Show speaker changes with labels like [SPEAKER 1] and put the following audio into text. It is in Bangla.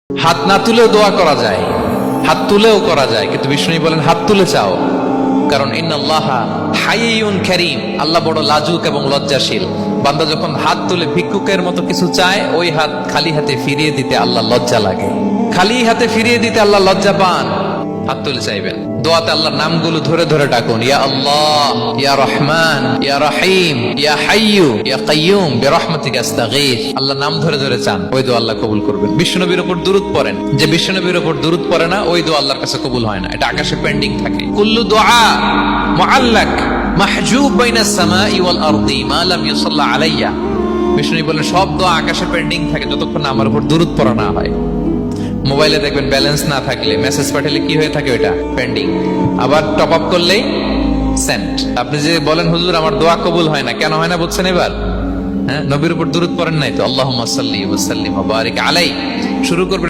[SPEAKER 1] হাত না তুলেও দোয়া করা যায়, হাত তুলেও করা যায়, কিন্তু বিষ্ণু বলেন হাত তুলে চাও, কারণ ইন্নাল্লাহা হাইয়ুন কারীম, আল্লাহ বড় লাজুক এবং লজ্জাশীল। বান্দা যখন হাত তুলে ভিক্ষুকের মতো কিছু চায়, ওই হাত খালি হাতে ফিরিয়ে দিতে আল্লাহ লজ্জা লাগে, খালি হাতে ফিরিয়ে দিতে আল্লাহ লজ্জা পান। হাত তুলে চাইবেন, দোয়াতে আল্লাহর নামগুলো ধরে ধরে ডাকুন, ইয়া আল্লাহ, ইয়া রহমান, ইয়া রহিম, ইয়া হাইয়ু, ইয়া কাইয়ুম বিরহমাতিকা আস্তাগীথ। আল্লাহর নাম ধরে ধরে চান, ওই দোয়া আল্লাহ কবুল করবেন। বিশ্বনবীর উপর দুরূদ পড়েন, যে বিশ্বনবীর উপর দুরূদ পড়ে না, ওই দোয়া আল্লাহর কাছে কবুল হয় না, এটা আকাশে পেন্ডিং থাকে। কুল্লু দুআ মুআল্লাক মাহজুব বাইনাস সামাই ওয়াল আরদি মা লাম ইউসাল্লা আলাইয়া। বিষ্ণু বলেন সব দোয়া আকাশে পেন্ডিং থাকে যতক্ষণ না আমার উপর দুরূদ পড়া না হয়। মোবাইলে দেখবেন ব্যালেন্স না থাকলে মেসেজ পাঠালে কি হয়ে থাকে, ওটা পেন্ডিং, আবার টপ আপ করলেই সেন্ট। আপনি যে বলেন হুজুর আমার দোয়া কবুল হয় না, কেন হয় না বুঝছেন এবার? হ্যাঁ, নবীর উপর দুরূদ পড়েন নাই তো। আল্লাহুম্মা সাল্লি ওয়া সাল্লিম ওয়া বারিক আলাইহি শুরু করবেন।